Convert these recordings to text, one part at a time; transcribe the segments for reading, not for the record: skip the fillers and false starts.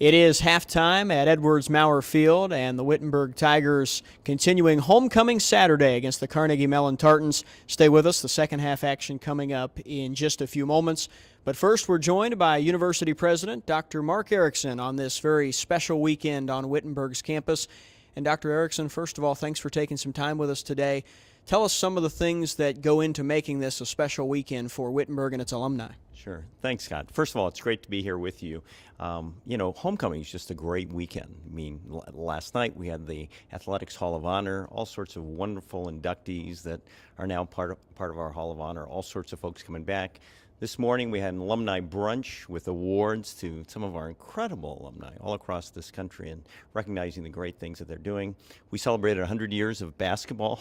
It is halftime at Edwards Maurer Field, and the Wittenberg Tigers continuing homecoming Saturday against the Carnegie Mellon Tartans. Stay with us. The second half action coming up in just a few moments. But first, we're joined by University President Dr. Mark Erickson on this very special weekend on Wittenberg's campus. And Dr. Erickson, first of all, thanks for taking some time with us today. Tell us some of the things that go into making this a special weekend for Wittenberg and its alumni. Sure. Thanks, Scott. First of all, it's great to be here with you. Homecoming is just a great weekend. I mean, last night we had the Athletics Hall of Honor, all sorts of wonderful inductees that are now part of our Hall of Honor, all sorts of folks coming back. This morning we had an alumni brunch with awards to some of our incredible alumni all across this country and recognizing the great things that they're doing. We celebrated 100 years of basketball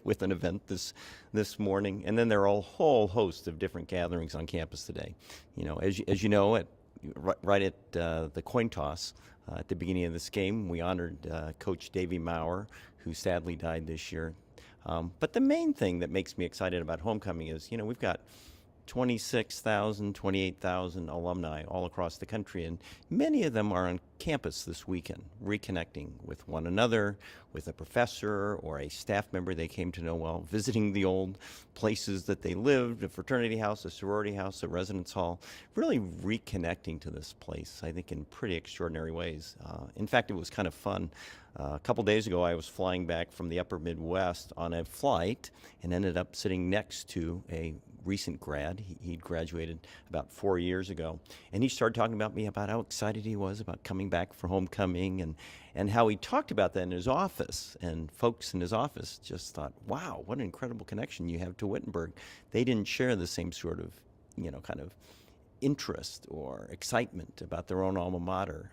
with an event this morning, and then there are a whole host of different gatherings on campus today. You know, as you know, right at the coin toss at the beginning of this game, we honored Coach Davey Maurer, who sadly died this year. But the main thing that makes me excited about homecoming is, we've got 26,000, 28,000 alumni all across the country, and many of them are on campus this weekend, reconnecting with one another, with a professor or a staff member they came to know well, visiting the old places that they lived, a fraternity house, a sorority house, a residence hall, really reconnecting to this place, I think, in pretty extraordinary ways. In fact, it was kind of fun. A couple days ago, I was flying back from the upper Midwest on a flight and ended up sitting next to a recent grad. He'd graduated about 4 years ago, and he started talking about me about how excited he was about coming back for homecoming and how he talked about that in his office, and folks in his office just thought, wow, what an incredible connection you have to Wittenberg. They didn't share the same sort of, kind of interest or excitement about their own alma mater.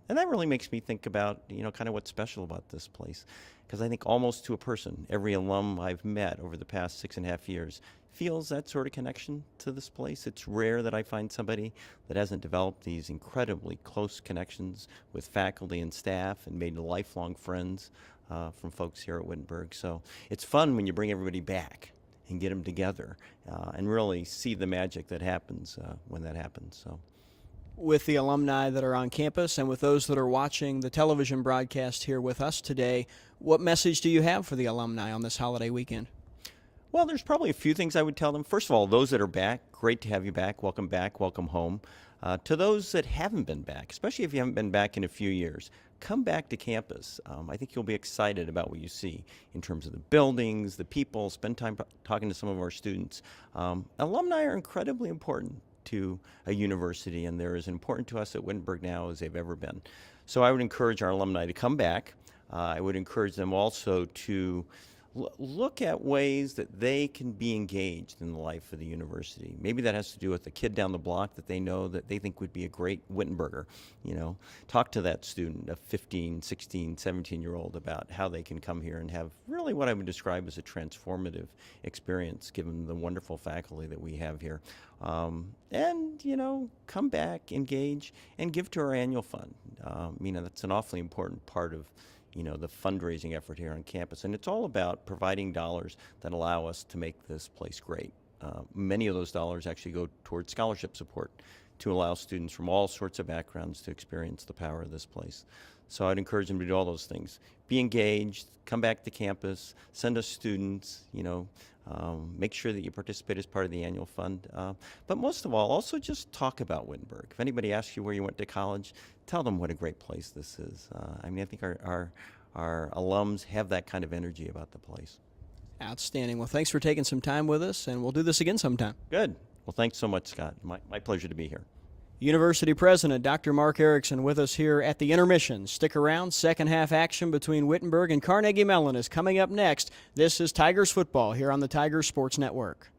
And that really makes me think about, kind of what's special about this place. Because I think almost to a person, every alum I've met over the past 6.5 years feels that sort of connection to this place. It's rare that I find somebody that hasn't developed these incredibly close connections with faculty and staff and made lifelong friends from folks here at Wittenberg. So it's fun when you bring everybody back and get them together and really see the magic that happens when that happens. So, with the alumni that are on campus and with those that are watching the television broadcast here with us today, what message do you have for the alumni on this holiday weekend? Well, there's probably a few things I would tell them. First of all, those that are back, great to have you back, welcome home. To those that haven't been back, especially if you haven't been back in a few years, come back to campus. I think you'll be excited about what you see in terms of the buildings, the people, spend time talking to some of our students. Alumni are incredibly important to a university, and they're as important to us at Wittenberg now as they've ever been. So I would encourage our alumni to come back. I would encourage them also to look at ways that they can be engaged in the life of the university. Maybe that has to do with a kid down the block that they know that they think would be a great Wittenberger. Talk to that student, a 15, 16, 17-year-old, about how they can come here and have really what I would describe as a transformative experience, given the wonderful faculty that we have here. Come back, engage, and give to our annual fund. That's an awfully important part of the fundraising effort here on campus. And it's all about providing dollars that allow us to make this place great. Many of those dollars actually go towards scholarship support to allow students from all sorts of backgrounds to experience the power of this place. So I'd encourage them to do all those things. Be engaged, come back to campus, send us students, make sure that you participate as part of the annual fund. But most of all, also just talk about Wittenberg. If anybody asks you where you went to college, tell them what a great place this is. I think our alums have that kind of energy about the place. Outstanding. Well, thanks for taking some time with us, and we'll do this again sometime. Good. Well, thanks so much, Scott. My pleasure to be here. University President Dr. Mark Erickson with us here at the intermission. Stick around. Second half action between Wittenberg and Carnegie Mellon is coming up next. This is Tigers football here on the Tigers Sports Network.